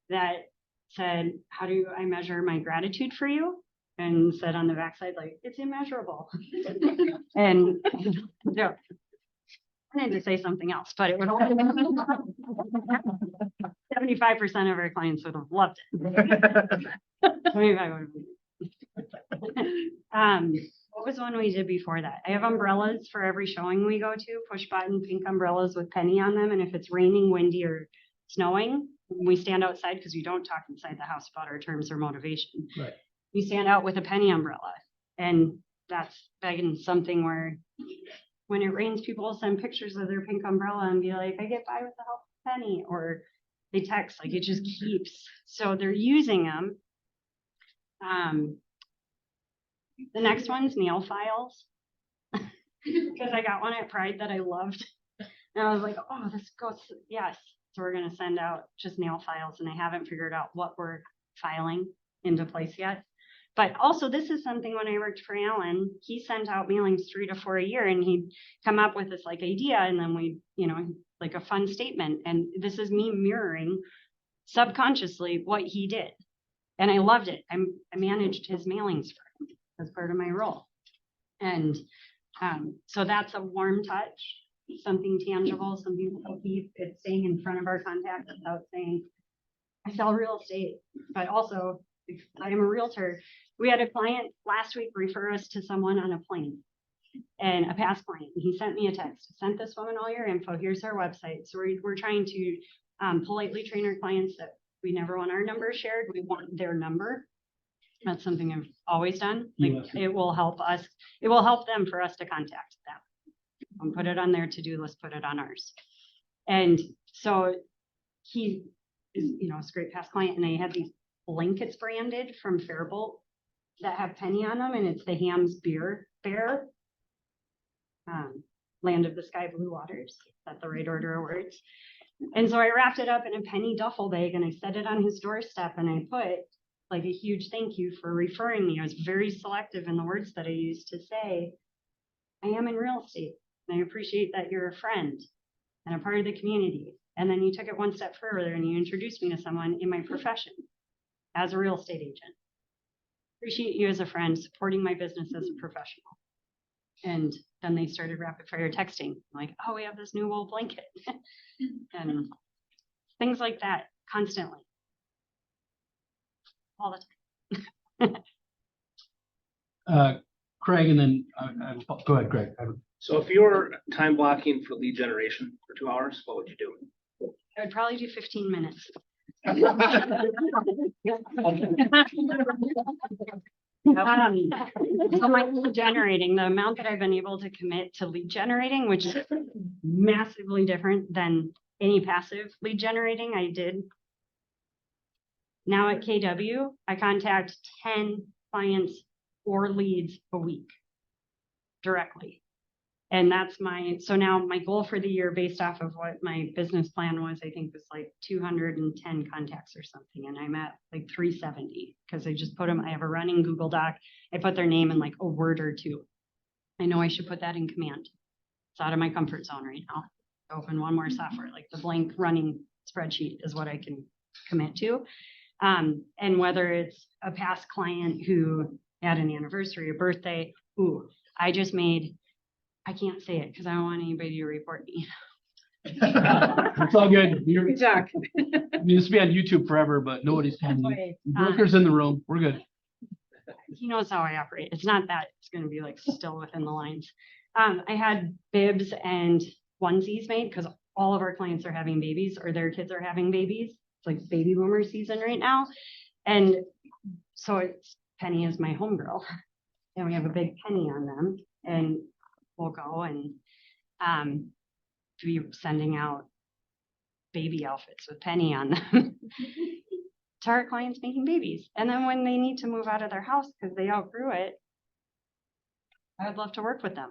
that said, how do I measure my gratitude for you? And said on the backside, like, it's immeasurable. And yeah, I had to say something else, but it would only 75% of our clients would have loved it. 25 would have. What was one we did before that? I have umbrellas for every showing we go to, push button pink umbrellas with penny on them. And if it's raining, windy, or snowing, we stand outside, because we don't talk inside the house about our terms or motivation. Right. You stand out with a penny umbrella. And that's again something where when it rains, people will send pictures of their pink umbrella and be like, I get by with the help of a penny, or they text, like it just keeps. So they're using them. The next one's nail files, because I got one at Pride that I loved. And I was like, oh, this goes, yes. So we're going to send out just nail files, and I haven't figured out what we're filing into place yet. But also, this is something when I worked for Alan, he sent out mailings 3 to 4 a year, and he'd come up with this like idea, and then we, like a fun statement. And this is me mirroring subconsciously what he did. And I loved it. I managed his mailings for him as part of my role. And so that's a warm touch, something tangible, something that will keep it staying in front of our contacts without saying, I sell real estate, but also I am a realtor. We had a client last week refer us to someone on a plane, and a past client. He sent me a text, sent this woman all your info. Here's our website. So we're trying to politely train our clients that we never want our number shared. We want their number. That's something I've always done. Like it will help us. It will help them for us to contact them. And put it on their to-do list, put it on ours. And so he is, a great past client, and I had these blankets branded from Faribault that have penny on them, and it's the Hams Beer Bear, Land of the Sky Blue Waters. Is that the right order of words? And so I wrapped it up in a penny duffel bag, and I set it on his doorstep, and I put like a huge thank you for referring me. I was very selective in the words that I used to say, I am in real estate, and I appreciate that you're a friend and a part of the community. And then you took it one step further, and you introduced me to someone in my profession as a real estate agent. Appreciate you as a friend, supporting my business as a professional. And then they started rapid fire texting, like, oh, we have this new wool blanket. And things like that constantly. All the time. Craig, and then go ahead, Craig. So if you were time blocking for lead generation for 2 hours, what would you do? I would probably do 15 minutes. So my lead generating, the amount that I've been able to commit to lead generating, which is massively different than any passive lead generating I did. Now at KW, I contact 10 clients or leads a week directly. And that's so now my goal for the year, based off of what my business plan was, I think was like 210 contacts or something. And I'm at like 370 because I just put them, I have a running Google Doc. I put their name in like a word or two. I know I should put that in command. It's out of my comfort zone right now. Open one more software, like the blank running spreadsheet is what I can commit to. And whether it's a past client who had an anniversary, a birthday, I can't say it because I don't want anybody to report me. It's all good. Good talk. This will be on YouTube forever, but nobody's telling you. Brokers in the room. We're good. he knows how I operate. It's not that it's gonna be like still within the lines. I had bibs and onesies made because all of our clients are having babies or their kids are having babies. It's like baby boomer season right now. And so it's Penny is my homegirl. And we have a big penny on them and we'll go and be sending out baby outfits with Penny on them to our clients making babies. And then when they need to move out of their house because they outgrew it, I'd love to work with them.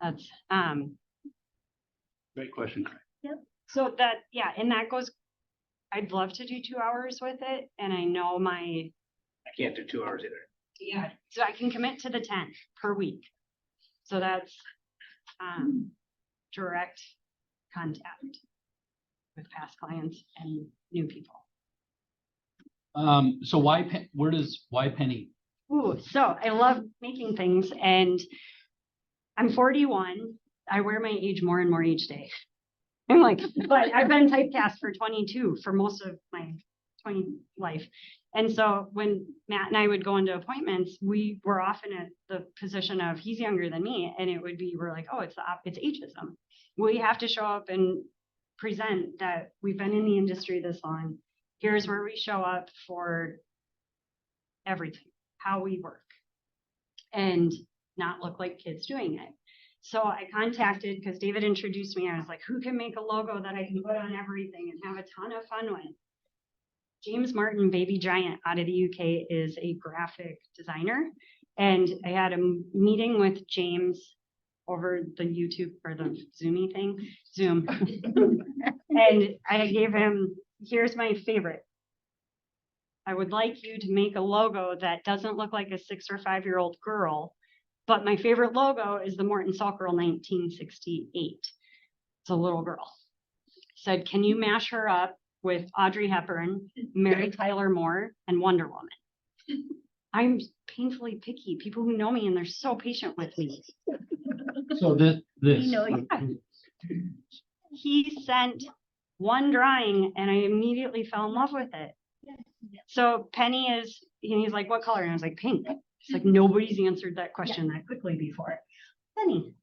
That's Great question. so that, yeah, and that goes, I'd love to do 2 hours with it. And I know I can't do 2 hours either. yeah, so I can commit to the 10 per week. So that's direct contact with past clients and new people. So why Penny? Ooh, so I love making things and I'm 41. I wear my age more and more each day. I'm like, but I've been typecast for 22 for most of my 20 life. And so when Matt and I would go into appointments, we were often at the position of he's younger than me. And it would be, we're like, oh, it's ageism. We have to show up and present that we've been in the industry this long. Here's where we show up for everything, how we work, and not look like kids doing it. So I contacted, because David introduced me, I was like, who can make a logo that I can put on everything and have a ton of fun with? James Martin, Baby Giant out of the UK, is a graphic designer. And I had a meeting with James over the YouTube or the Zoomy thing, Zoom. And I gave him, here's my favorite. I would like you to make a logo that doesn't look like a 6 or 5 year old girl, but my favorite logo is the Morton Salt Girl 1968. It's a little girl. Said, can you mash her up with Audrey Hepburn, Mary Tyler Moore, and Wonder Woman? I'm painfully picky. People who know me and they're so patient with me. So this. He sent one drawing and I immediately fell in love with it. So Penny is, and he's like, what color? And I was like, pink. It's like, nobody's answered that question that quickly before. Penny.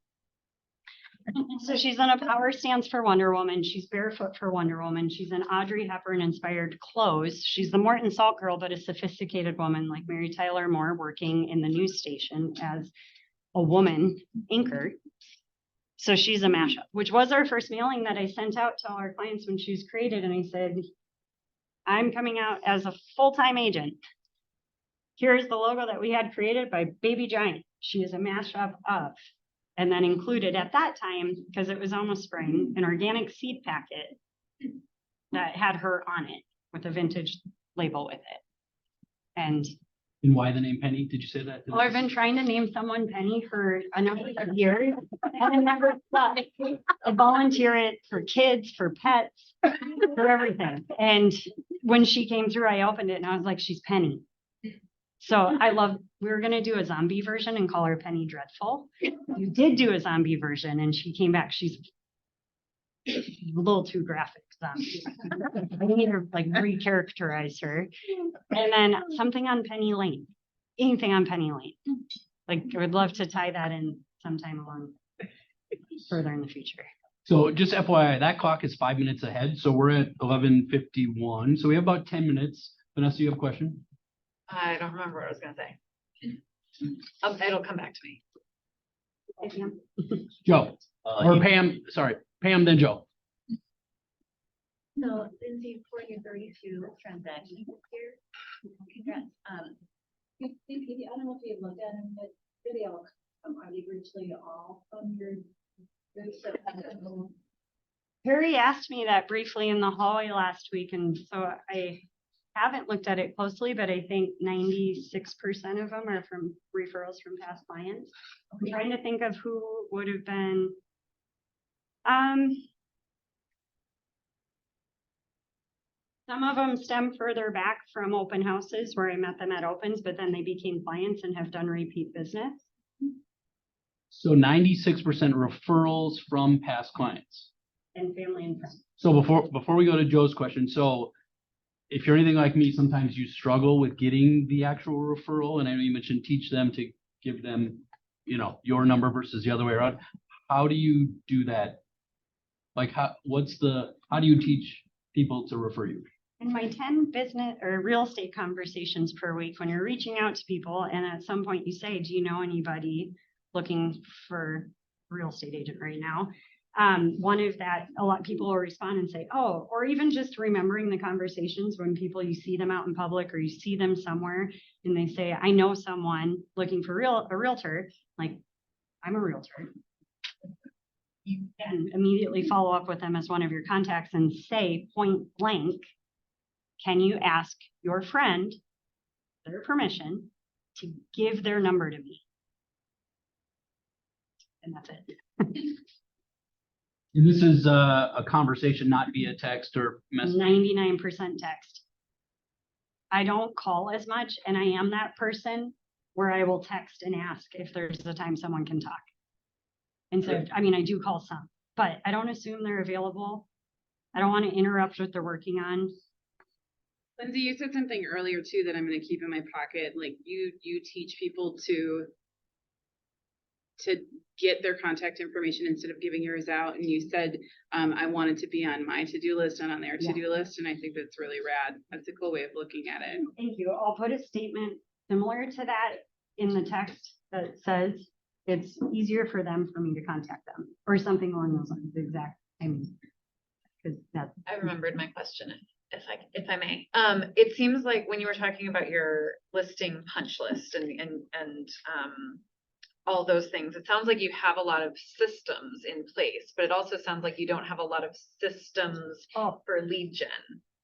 So she's in a power stance for Wonder Woman. She's barefoot for Wonder Woman. She's in Audrey Hepburn inspired clothes. She's the Morton Salt Girl, but a sophisticated woman like Mary Tyler Moore working in the news station as a woman anchor. So she's a mashup, which was our first mailing that I sent out to all our clients when she was created. And I said, I'm coming out as a full-time agent. Here's the logo that we had created by Baby Giant. She is a mashup of, and then included at that time, because it was almost spring, an organic seed packet that had her on it with a vintage label with it. And why the name Penny? Did you say that? well, I've been trying to name someone Penny for a number of years and I never thought I volunteer it for kids, for pets, for everything. And when she came through, I opened it and I was like, she's Penny. So we were going to do a zombie version and call her Penny Dreadful. You did do a zombie version and she came back. She's a little too graphic zombie. I need to like recharacterize her. And then something on Penny Lane, anything on Penny Lane. Like I would love to tie that in sometime along further in the future. So just FYI, that clock is 5 minutes ahead. So we're at 11:51. So we have about 10 minutes. Vanessa, you have a question? I don't remember what I was gonna say. It'll come back to me. Joe, or Pam, sorry, Pam, then Joe. So Lindsey, for your 32 transactions this year, congrats. I don't know if you've looked at them, but really all, are they virtually all from your groups that Harry asked me that briefly in the hallway last week, and so I haven't looked at it closely, but I think 96% of them are from referrals from past clients. I'm trying to think of who would have been. Some of them stem further back from open houses where I met them at opens, but then they became clients and have done repeat business. So 96% referrals from past clients. And family and friends. So before we go to Joe's question, so if you're anything like me, sometimes you struggle with getting the actual referral, and I know you mentioned teach them to give them, you know, your number versus the other way around. How do you do that? Like, how do you teach people to refer you? In my 10 business or real estate conversations per week, when you're reaching out to people and at some point you say, do you know anybody looking for a real estate agent right now? One of that, a lot of people will respond and say, oh, or even just remembering the conversations when people, you see them out in public or you see them somewhere and they say, I know someone looking for a realtor, like, I'm a realtor. You can immediately follow up with them as one of your contacts and say point blank, can you ask your friend their permission to give their number to me? And that's it. And this is a conversation, not via text or message. 99% text. I don't call as much, and I am that person where I will text and ask if there's a time someone can talk. And so, I mean, I do call some, but I don't assume they're available. I don't want to interrupt what they're working on. Lindsay, you said something earlier too that I'm going to keep in my pocket. Like you teach people to get their contact information instead of giving yours out. And you said, I wanted to be on my to-do list and on their to-do list. And I think that's really rad. That's a cool way of looking at it. Thank you. I'll put a statement similar to that in the text that says it's easier for them for me to contact them or something along those lines. Exact. I mean, because that's. I remembered my question, if I may. It seems like when you were talking about your listing punch list and all those things, it sounds like you have a lot of systems in place, but it also sounds like you don't have a lot of systems for lead gen.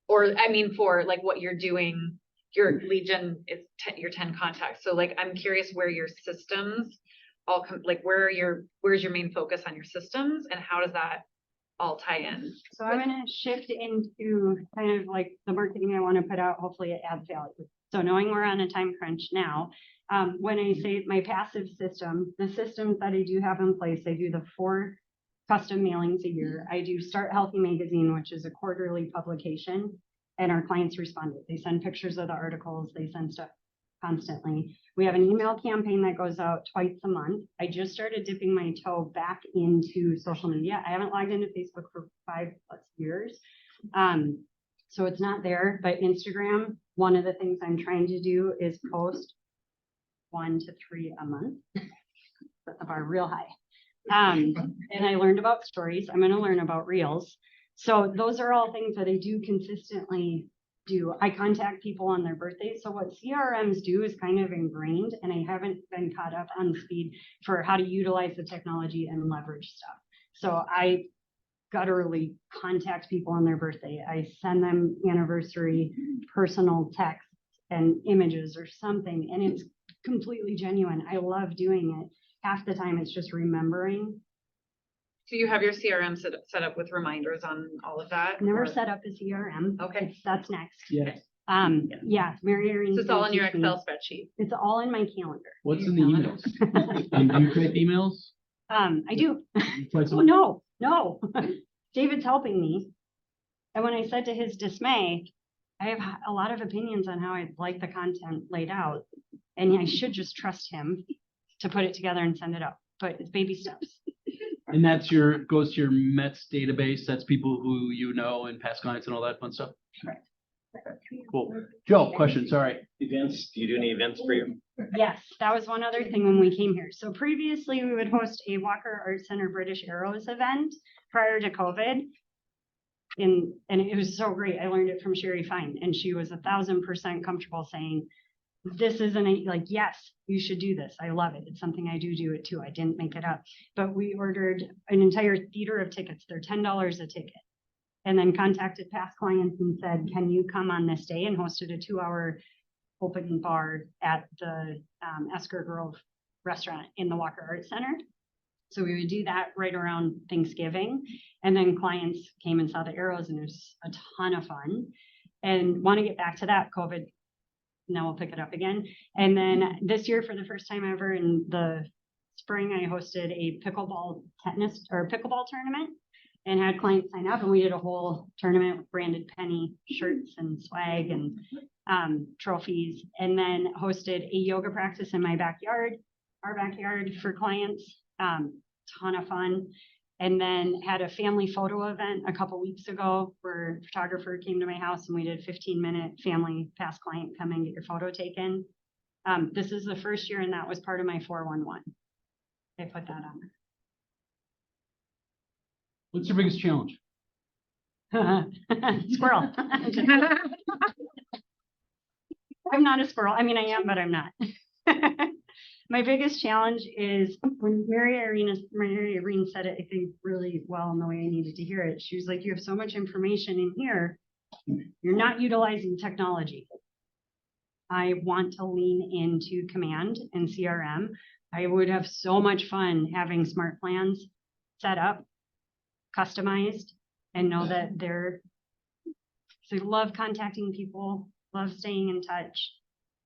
Or, I mean, for like what you're doing, your lead gen is your 10 contacts. So like, I'm curious where your systems all come, like where's your main focus on your systems and how does that all tie in? So I'm going to shift into kind of like the marketing I want to put out. Hopefully it adds value. So knowing we're on a time crunch now, when I say my passive system, the systems that I do have in place, I do the 4 custom mailings a year. I do Start Healthy Magazine, which is a quarterly publication, and our clients responded. They send pictures of the articles, they send stuff constantly. We have an email campaign that goes out twice a month. I just started dipping my toe back into social media. I haven't logged into Facebook for 5+ years. So it's not there, but Instagram, one of the things I'm trying to do is post 1 to 3 a month. Set the bar real high. And I learned about stories. I'm going to learn about reels. So those are all things that I do consistently do. I contact people on their birthdays. So what CRMs do is kind of ingrained, and I haven't been caught up on speed for how to utilize the technology and leverage stuff. So I gutturally contact people on their birthday. I send them anniversary personal texts and images or something, and it's completely genuine. I love doing it. Half the time it's just remembering. So you have your CRM set up with reminders on all of that? Never set up a CRM. Okay. That's next. Yes. Yeah, Mary Erin. So it's all in your Excel spreadsheet? It's all in my calendar. What's in the emails? Do you create emails? I do. Twice a Oh, month? no. David's helping me. And when I said to his dismay, I have a lot of opinions on how I'd like the content laid out. And I should just trust him to put it together and send it up. But it's baby steps. And that's goes to your Mets database. That's people who you know and past clients and all that fun stuff. Correct. Cool. Joe, question. Sorry. Events, do you do any events for you? Yes, that was one other thing when we came here. So previously we would host a Walker Art Center British Arrows event prior to COVID. And it was so great. I learned it from Sherry Fine, and she was 1,000% comfortable saying, this isn't like, yes, you should do this. I love it. It's something I do it too. I didn't make it up. But we ordered an entire theater of tickets. They're $10 a ticket. And then contacted past clients and said, can you come on this day, and hosted a 2-hour open bar at the Esker Grove restaurant in the Walker Art Center. So we would do that right around Thanksgiving. And then clients came and saw the arrows, and it was a ton of fun. And want to get back to that, COVID, now we'll pick it up again. And then this year, for the first time ever in the spring, I hosted a pickleball tournament. and had clients sign up, and we did a whole tournament with branded penny shirts and swag and trophies, and then hosted a yoga practice in my backyard, our backyard for clients. Ton of fun. And then had a family photo event a couple weeks ago where a photographer came to my house and we did 15-minute family past client, come and get your photo taken. This is the first year and that was part of my 411. They put that What's your biggest challenge? on. Squirrel. I'm not a squirrel. I mean, I am, but I'm not. My biggest challenge is when Mary Irene said it, I think really well in the way I needed to hear it. She was like, you have so much information in here. You're not utilizing technology. I want to lean into Command and CRM. I would have so much fun having smart plans set up, customized, and know that so I love contacting people, love staying in touch.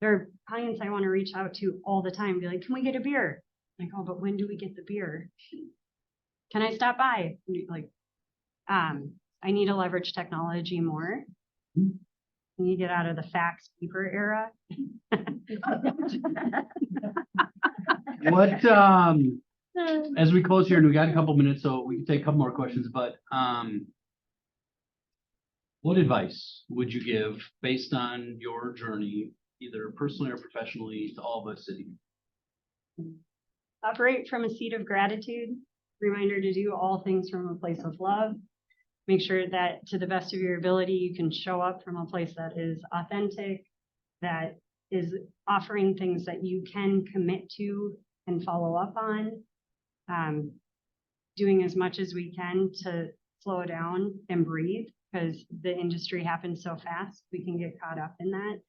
There are clients I want to reach out to all the time, be like, can we get a beer? Like, oh, but when do we get the beer? Can I stop by? Like, I need to leverage technology more. I need to get out of the fax paper era. What, as we close here, and we got a couple minutes, so we can take a couple more questions, but, what advice would you give based on your journey, either personally or professionally, to all of us sitting? Operate from a seat of gratitude. Reminder to do all things from a place of love. Make sure that to the best of your ability, you can show up from a place that is authentic, that is offering things that you can commit to and follow up on. Doing as much as we can to slow down and breathe, because the industry happens so fast, we can get caught up in that.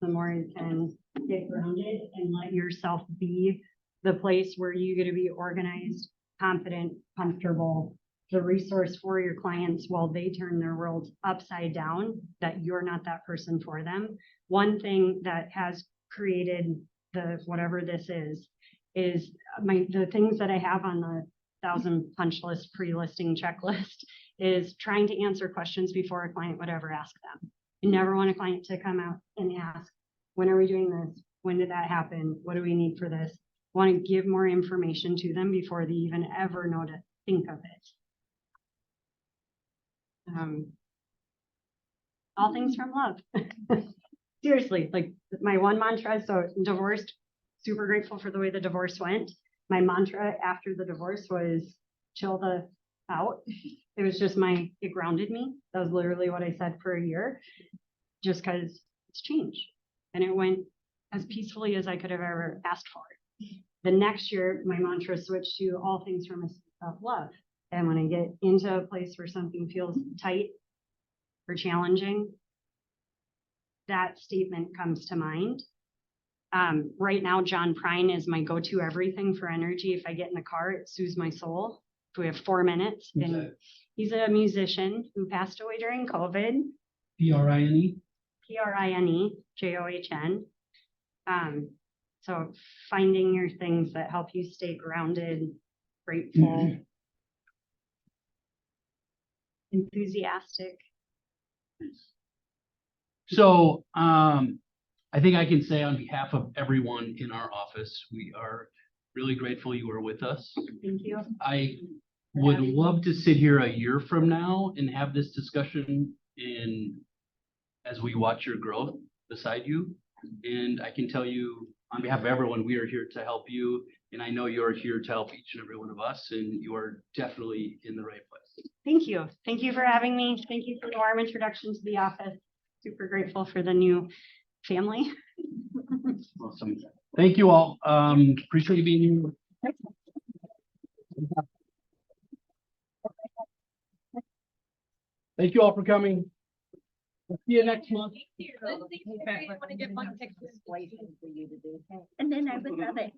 The more you can get grounded and let yourself be the place where you get to be organized, confident, comfortable, the resource for your clients while they turn their worlds upside down, that you're not that person for them. One thing that has created the whatever this is the things that I have on the 1,000 punch list pre-listing checklist is trying to answer questions before a client would ever ask them. You never want a client to come out and ask, when are we doing this? When did that happen? What do we need for this? Want to give more information to them before they even ever know to think of it. All things from love. Seriously, like my one mantra, so divorced, super grateful for the way the divorce went. My mantra after the divorce was chill the out. It was just it grounded me. That was literally what I said for a year, just because it's changed. And it went as peacefully as I could have ever asked for. The next year, my mantra switched to all things from a space of love. And when I get into a place where something feels tight or challenging, that statement comes to mind. Right now, John Prine is my go-to everything for energy. If I get in the car, it soothes my soul. So we have 4 minutes. And he's a musician who passed away during COVID. Prine? Prine, John. So finding your things that help you stay grounded, grateful, enthusiastic. So, I think I can say on behalf of everyone in our office, we are really grateful you were with us. Thank you. I would love to sit here a year from now and have this discussion as we watch your growth beside you. And I can tell you on behalf of everyone, we are here to help you. And I know you're here to help each and every one of us, and you are definitely in the right place. Thank you. Thank you for having me. Thank you for the warm introduction to the office. Super grateful for the new family. Awesome. Thank you all. Appreciate you being here. Thank you all for coming. We'll see you next month. And then I would love it.